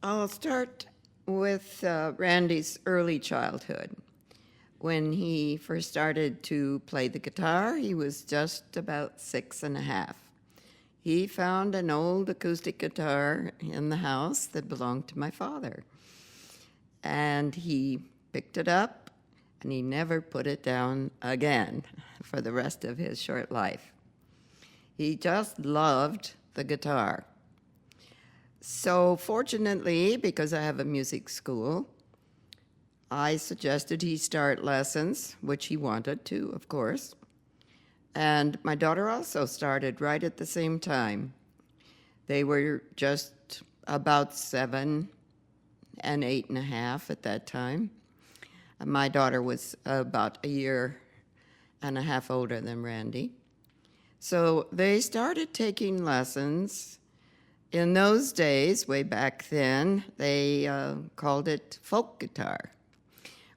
I'll start with Randy's early childhood. When he first started to play the guitar, he was just about 6 and a half. He found an old acoustic guitar in the house that belonged to my father. And he picked it up and he never put it down again for the rest of his short life. He just loved the guitar. So fortunately, because I have a music school, I suggested he start lessons, which he wanted to, of course. And my daughter also started right at the same time. They were just about 7 and 8 and a half at that time. My daughter was about a year and a half older than Randy. So they started taking lessons. In those days, way back then, they called it folk guitar,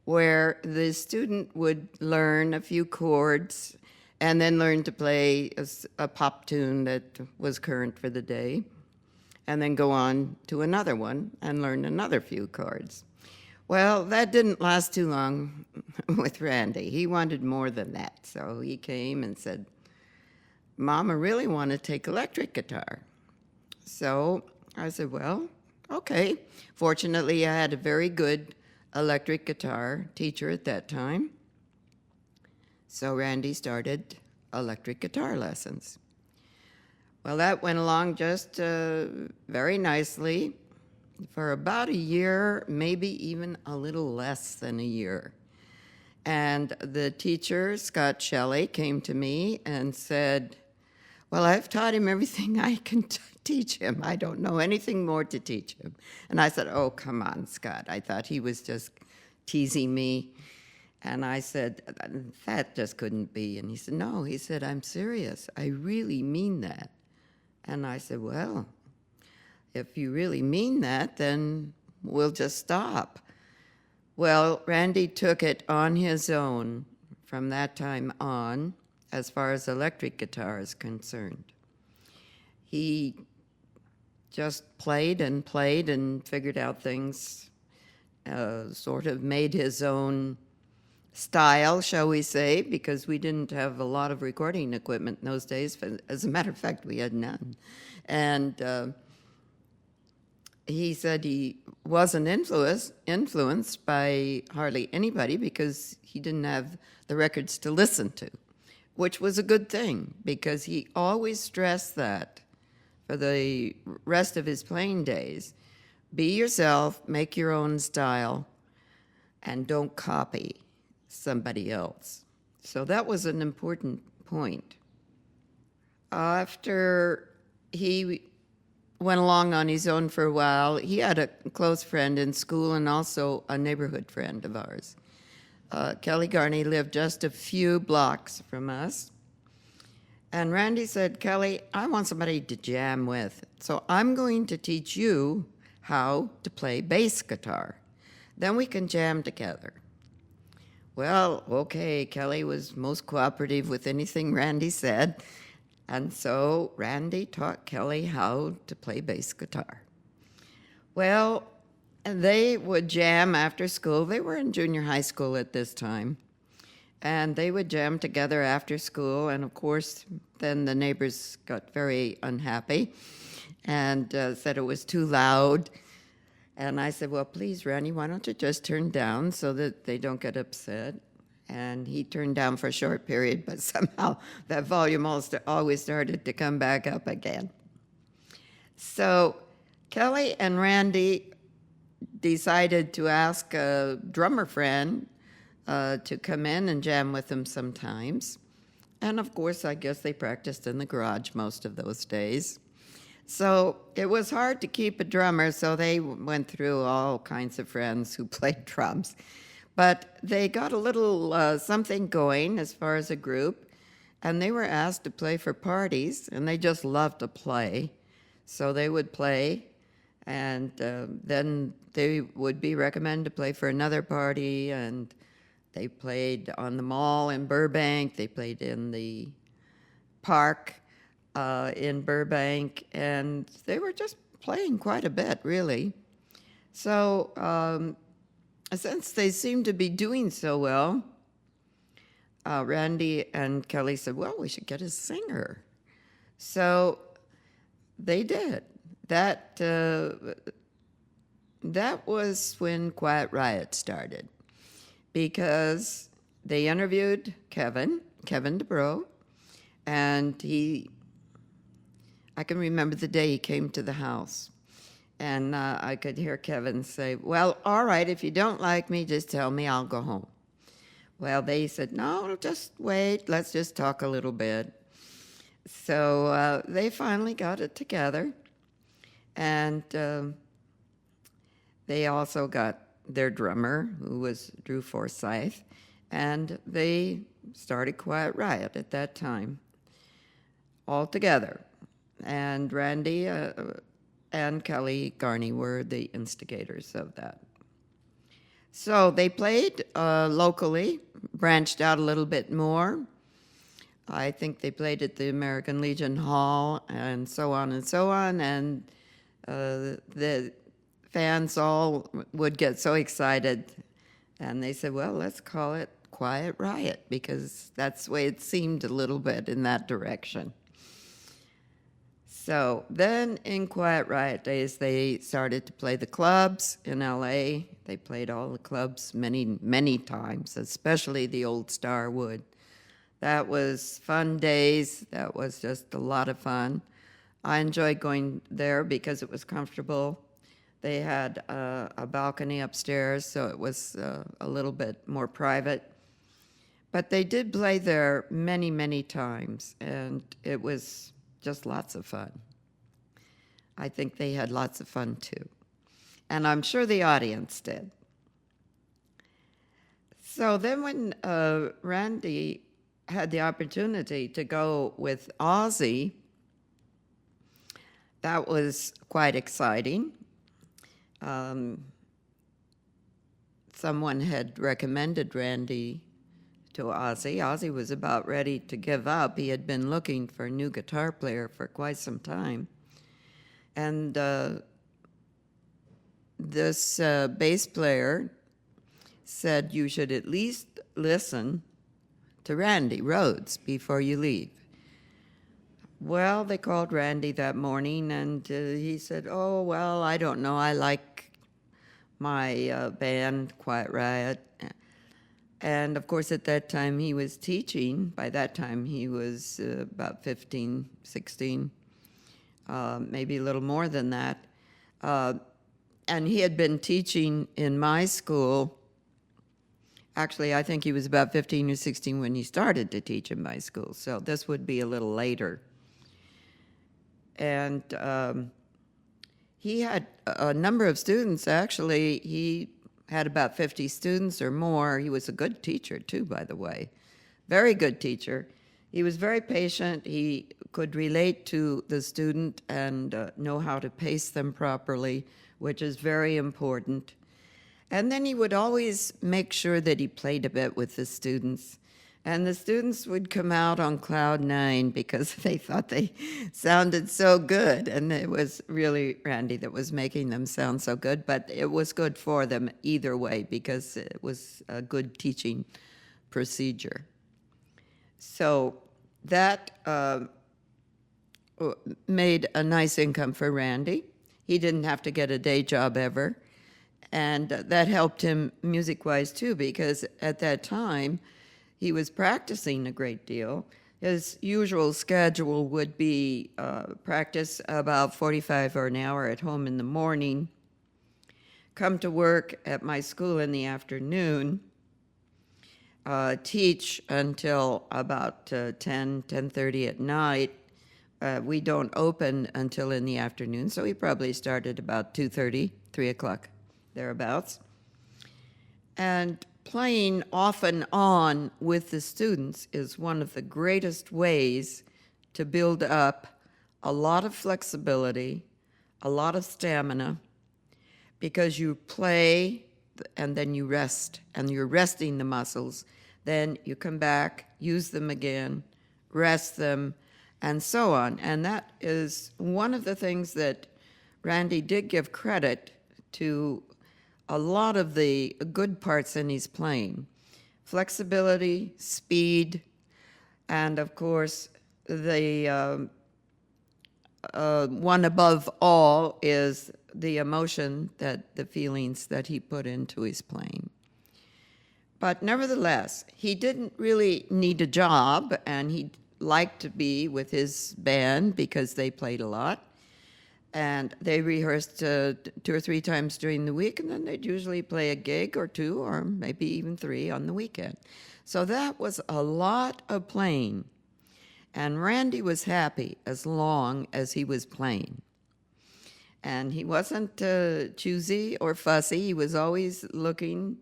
where the student would learn a few chords and then learn to play a pop tune that was current for the day, and then go on to another one and learn another few chords. Well, that didn't last too long with Randy. He wanted more than that, so he came and said, "Mom, I really want to take electric guitar." So I said, well, okay. Fortunately, I had a very good electric guitar teacher at that time. So Randy started electric guitar lessons. Well, that went along just very nicely for about a year, maybe even a little less than a year. And the teacher, Scott Shelley, came to me and said, "Well, I've taught him everything I can teach him. I don't know anything more to teach him." And I said, "Oh, come on, Scott." I thought he was just teasing me. And I said, "That just couldn't be." And he said, "No," he said, "I'm serious. I really mean that." And I said, "Well, if you really mean that, then we'll just stop." Well, Randy took it on his own from that time on, as far as electric guitar is concerned. He just played and figured out things, sort of made his own style, shall we say, because we didn't have a lot of recording equipment in those days. As a matter of fact, we had none. And he said he wasn't influenced by hardly anybody because he didn't have the records to listen to, which was a good thing because he always stressed that for the rest of his playing days. Be yourself, make your own style, and don't copy somebody else. So that was an important point. After he went along on his own for a while, he had a close friend in school and also a neighborhood friend of ours. Kelly Garney lived just a few blocks from us. And Randy said, "Kelly, I want somebody to jam with. So I'm going to teach you how to play bass guitar. Then we can jam together." Well, okay, Kelly was most cooperative with anything Randy said. And so Randy taught Kelly how to play bass guitar. Well, they would jam after school. They were in junior high school at this time. And they would jam together after school. And of course, then the neighbors got very unhappy and said it was too loud. And I said, "Well, please, Randy, why don't you just turn down so that they don't get upset?" And he turned down for a short period, but somehow that volume always started to come back up again. So Kelly and Randy decided to ask a drummer friend to come in and jam with them sometimes. And of course, I guess they practiced in the garage most of those days. So it was hard to keep a drummer, so they went through all kinds of friends who played drums. But they got a little something going as far as a group, and they were asked to play for parties, and they just loved to play. So they would play, and then they would be recommended to play for another party, and they played on the mall in Burbank. They played in the park in Burbank, and they were just playing quite a bit, really. So since they seemed to be doing so well, Randy and Kelly said, well, we should get a singer. So they did. That was when Quiet Riot started, because they interviewed Kevin DeBro, and I can remember the day he came to the house, and I could hear Kevin say, well, all right, if you don't like me, just tell me, I'll go home. Well, they said, no, just wait, let's just talk a little bit. So they finally got it together, and they also got their drummer, who was Drew Forsyth, and they started Quiet Riot at that time, all together. And Randy and Kelly Garney were the instigators of that. So they played locally, branched out a little bit more. I think they played at the American Legion Hall and so on and so on, and the fans all would get so excited, and they said, well, let's call it Quiet Riot, because that's the way it seemed a little bit in that direction. So then in Quiet Riot days, they started to play the clubs in LA. They played all the clubs many, many times, especially the Old Starwood. That was fun days. That was just a lot of fun. I enjoyed going there because it was comfortable. They had a balcony upstairs, so it was a little bit more private. But they did play there many, many times, and it was just lots of fun. I think they had lots of fun too. And I'm sure the audience did. So then when Randy had the opportunity to go with Ozzy, that was quite exciting. Someone had recommended Randy to Ozzy. Ozzy was about ready to give up. He had been looking for a new guitar player for quite some time. And this bass player said, you should at least listen to Randy Rhoads before you leave. Well, they called Randy that morning, and he said, oh, well, I don't know. I like my band, Quiet Riot. And, of course, at that time he was teaching. By that time he was about 15, 16, maybe a little more than that. And he had been teaching in my school. Actually, I think he was about 15 or 16 when he started to teach in my school, so this would be a little later. And he had a number of students, actually. He had about 50 students or more. He was a good teacher, too, by the way. Very good teacher. He was very patient. He could relate to the student and know how to pace them properly, which is very important. And then he would always make sure that he played a bit with the students. And the students would come out on cloud nine because they thought they sounded so good. And it was really Randy that was making them sound so good. But it was good for them either way because it was a good teaching procedure. So that made a nice income for Randy. He didn't have to get a day job ever. And that helped him music-wise, too, because at that time, he was practicing a great deal. His usual schedule would be practice about 45 or an hour at home in the morning, come to work at my school in the afternoon, teach until about 10:30 at night. We don't open until in the afternoon, so he probably started about 2:30, 3 o'clock, thereabouts. And playing off and on with the students is one of the greatest ways to build up a lot of flexibility, a lot of stamina, because you play and then you rest, and you're resting the muscles. Then you come back, use them again, rest them, and so on. And that is one of the things that Randy did give credit to a lot of the good parts in his playing. Flexibility, speed, and of course, the one above all is the emotion, that the feelings that he put into his playing. But nevertheless, he didn't really need a job, and he liked to be with his band because they played a lot. And they rehearsed 2 or 3 times during the week, and then they'd usually play a gig or 2 or maybe even 3 on the weekend. So that was a lot of playing. And Randy was happy as long as he was playing. And he wasn't choosy or fussy. He was always looking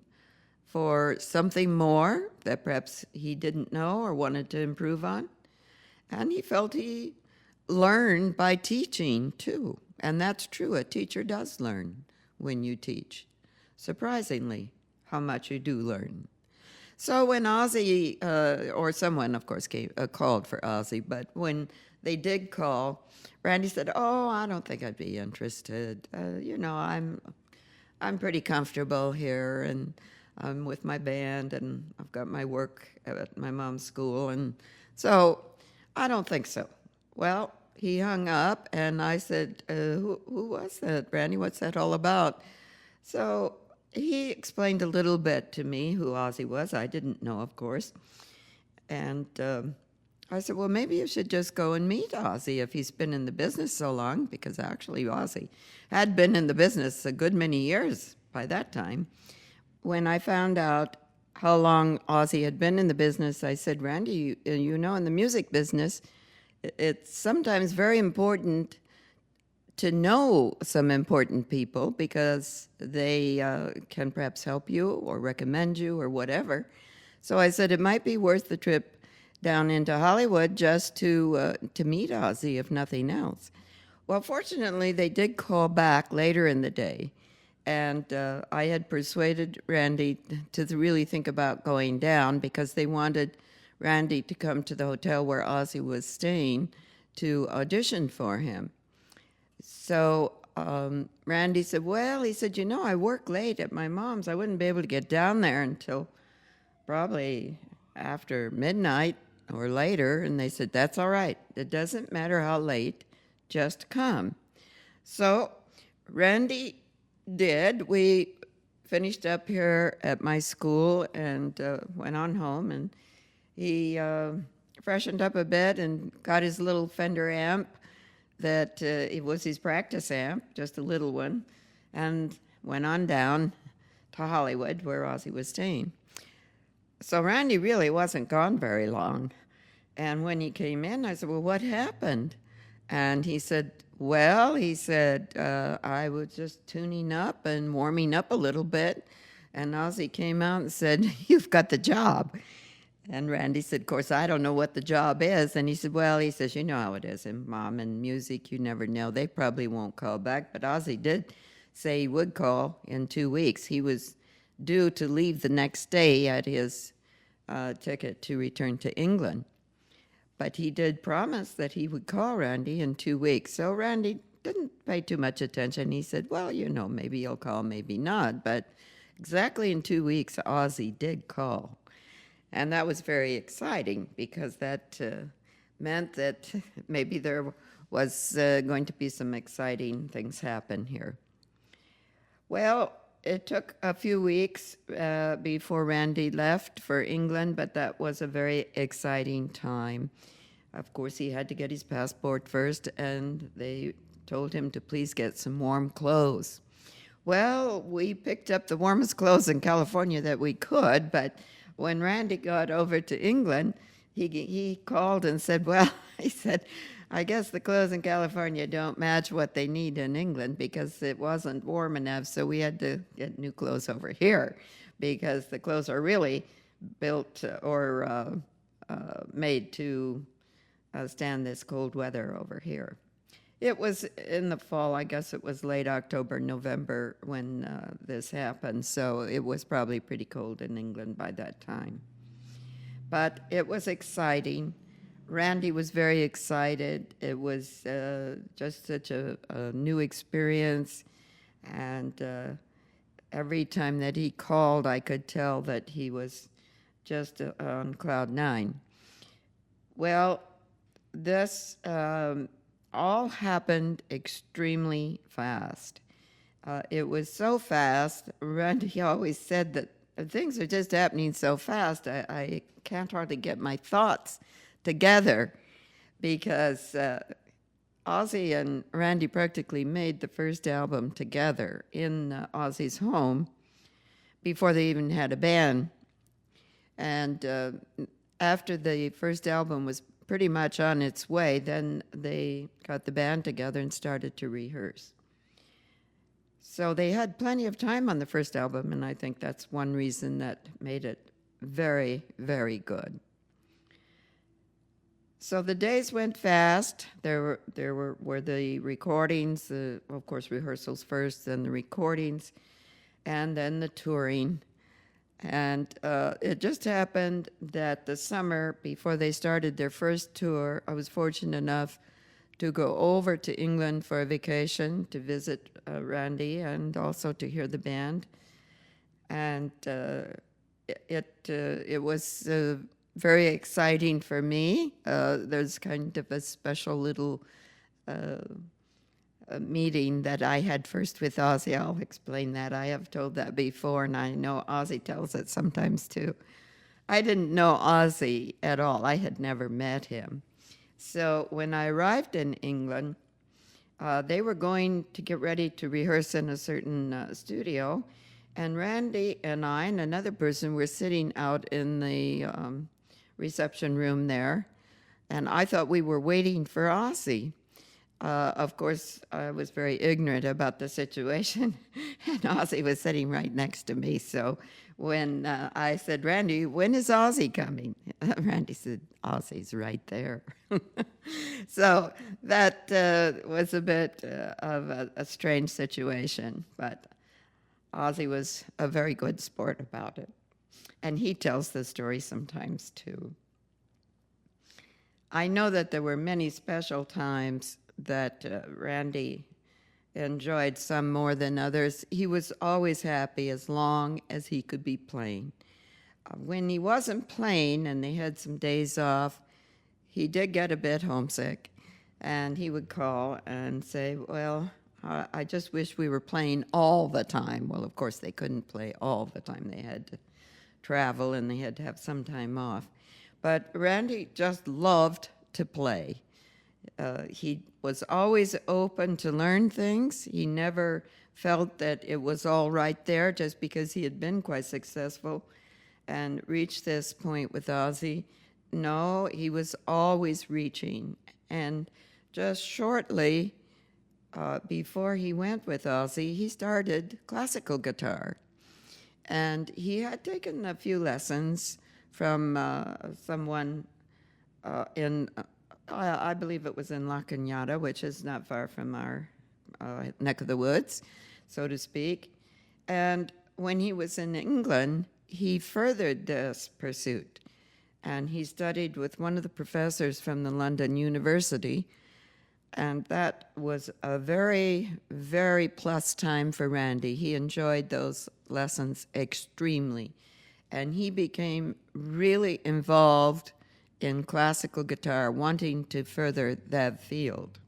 for something more that perhaps he didn't know or wanted to improve on. And he felt he learned by teaching, too. And that's true. A teacher does learn when you teach. Surprisingly, how much you do learn. So when Ozzy, or someone, of course, called for Ozzy, but when they did call, Randy said, "Oh, I don't think I'd be interested. I'm pretty comfortable here, and I'm with my band, and I've got my work at my mom's school, and so I don't think so." Well, he hung up, and I said, who was that, Randy? What's that all about? So he explained a little bit to me who Ozzy was. I didn't know, of course. And I said, well, maybe you should just go and meet Ozzy if he's been in the business so long, because actually Ozzy had been in the business a good many years by that time. When I found out how long Ozzy had been in the business, I said, Randy, you know, in the music business, it's sometimes very important to know some important people because they can perhaps help you or recommend you or whatever. So I said it might be worth the trip down into Hollywood just to meet Ozzy, if nothing else. Well, fortunately, they did call back later in the day, and I had persuaded Randy to really think about going down because they wanted Randy to come to the hotel where Ozzy was staying to audition for him. So Randy said, well, he said, I work late at my mom's. I wouldn't be able to get down there until probably after midnight or later. And they said, that's all right. It doesn't matter how late, just come. So Randy did. We finished up here at my school and went on home, and he freshened up a bit and got his little Fender amp that it was his practice amp, just a little one, and went on down to Hollywood where Ozzy was staying. So Randy really wasn't gone very long. And when he came in, I said, well, what happened? And he said, I was just tuning up and warming up a little bit. And Ozzy came out and said, you've got the job. And Randy said, of course, I don't know what the job is. And he said, you know how it is in Mom and music, you never know. They probably won't call back. But Ozzy did say he would call in 2 weeks. He was due to leave the next day at his ticket to return to England. But he did promise that he would call Randy in 2 weeks. So Randy didn't pay too much attention. He said, maybe he'll call, maybe not. But exactly in 2 weeks, Ozzy did call. And that was very exciting because that meant that maybe there was going to be some exciting things happen here. Well, it took a few weeks before Randy left for England, but that was a very exciting time. Of course, he had to get his passport first, and they told him to please get some warm clothes. Well, we picked up the warmest clothes in California that we could, but when Randy got over to England, he called and said, I guess the clothes in California don't match what they need in England because it wasn't warm enough, so we had to get new clothes over here because the clothes are really built or made to stand this cold weather over here. It was in the fall, I guess it was late October, November when this happened, so it was probably pretty cold in England by that time. But it was exciting. Randy was very excited. It was just such a new experience. And every time that he called, I could tell that he was just on cloud nine. Well, this all happened extremely fast. It was so fast. Randy always said that things are just happening so fast. I can't hardly get my thoughts together because Ozzy and Randy practically made the first album together in Ozzy's home before they even had a band. And after the first album was pretty much on its way, then they got the band together and started to rehearse. So they had plenty of time on the first album, and I think that's one reason that made it very, very good. So the days went fast. There were the recordings, of course, rehearsals first, then the recordings, and then the touring. And it just happened that the summer before they started their first tour, I was fortunate enough to go over to England for a vacation to visit Randy and also to hear the band. And it was very exciting for me. There's kind of a special little meeting that I had first with Ozzy. I'll explain that. I have told that before, and I know Ozzy tells it sometimes too. I didn't know Ozzy at all. I had never met him. So when I arrived in England, they were going to get ready to rehearse in a certain studio, and Randy and I and another person were sitting out in the reception room there, and I thought we were waiting for Ozzy. Of course, I was very ignorant about the situation, and Ozzy was sitting right next to me. So when I said, Randy, when is Ozzy coming? Randy said, Ozzy's right there. So that was a bit of a strange situation, but Ozzy was a very good sport about it. And he tells the story sometimes, too. I know that there were many special times that Randy enjoyed, some more than others. He was always happy as long as he could be playing. When he wasn't playing and they had some days off, he did get a bit homesick, and he would call and say, well, I just wish we were playing all the time. Well, of course, they couldn't play all the time. They had to travel and they had to have some time off. But Randy just loved to play. He was always open to learn things. He never felt that it was all right there just because he had been quite successful and reached this point with Ozzy. No, he was always reaching. And just shortly before he went with Ozzy, he started classical guitar. And he had taken a few lessons from someone in, I believe it was in La Cañada, which is not far from our neck of the woods, so to speak. And when he was in England, he furthered this pursuit. And he studied with one of the professors from the London University. And that was a very, very plus time for Randy. He enjoyed those lessons extremely. And he became really involved in classical guitar, wanting to further that field.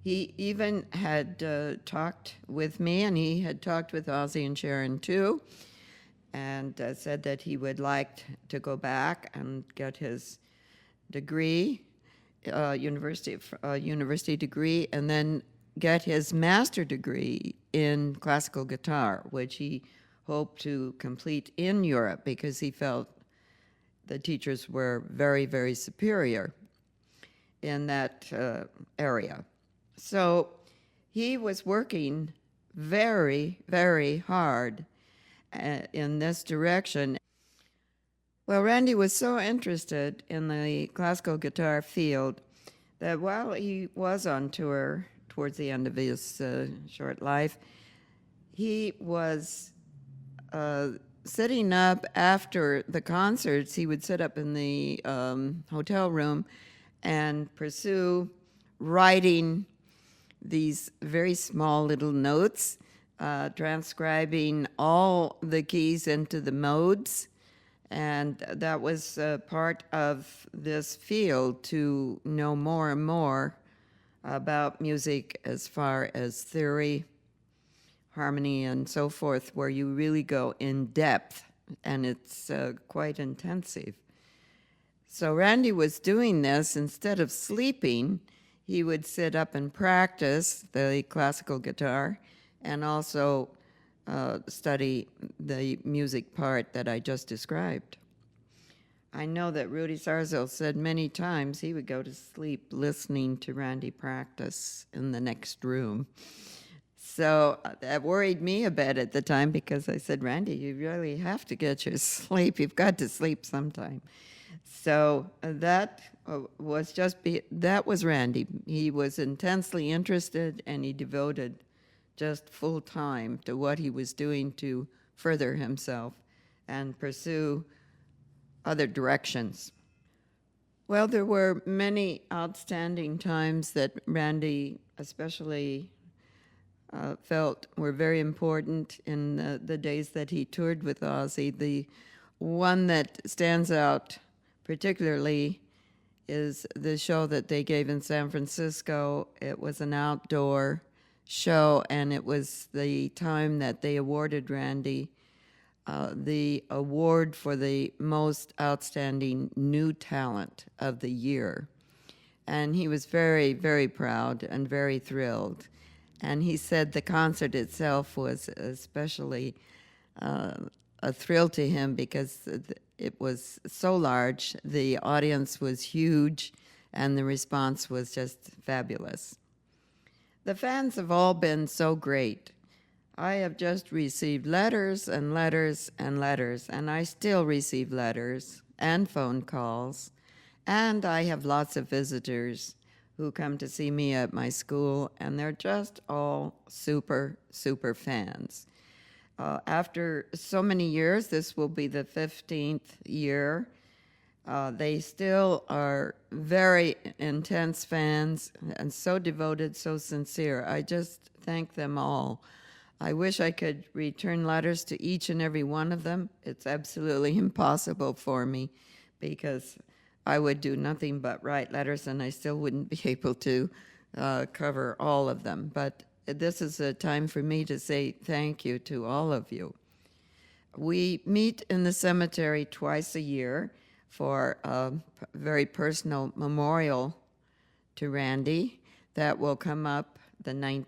He even had talked with me, and he had talked with Ozzy and Sharon too, and said that he would like to go back and get his degree, university degree, and then get his master degree in classical guitar, which he hoped to complete in Europe because he felt the teachers were very, very superior in that area. So he was working very, very hard in this direction. Well, Randy was so interested in the classical guitar field that while he was on tour towards the end of his short life, he was sitting up after the concerts. He would sit up in the hotel room and pursue writing these very small little notes, transcribing all the keys into the modes. And that was part of this field, to know more and more about music as far as theory, harmony, and so forth, where you really go in depth, and it's quite intensive. So Randy was doing this. Instead of sleeping, he would sit up and practice the classical guitar and also study the music part that I just described. I know that Rudy Sarzo said many times he would go to sleep listening to Randy practice in the next room. So that worried me a bit at the time, because I said, Randy, you really have to get your sleep. You've got to sleep sometime. So that was Randy. He was intensely interested, and he devoted just full time to what he was doing to further himself and pursue other directions. Well, there were many outstanding times that Randy especially felt were very important in the days that he toured with Ozzy. The one that stands out particularly is the show that they gave in San Francisco. It was an outdoor show, and it was the time that they awarded Randy the award for the most outstanding new talent of the year. And he was very, very proud and very thrilled. And he said the concert itself was especially a thrill to him because it was so large, the audience was huge, and the response was just fabulous. The fans have all been so great. I have just received letters and letters and letters, and I still receive letters and phone calls, and I have lots of visitors who come to see me at my school, and they're just all super, super fans. After so many years, this will be the 15th year, they still are very intense fans and so devoted, so sincere. I just thank them all. I wish I could return letters to each and every one of them. It's absolutely impossible for me, because I would do nothing but write letters, and I still wouldn't be able to cover all of them. But this is a time for me to say thank you to all of you. We meet in the cemetery twice a year for a very personal memorial to Randy that will come up the 19th.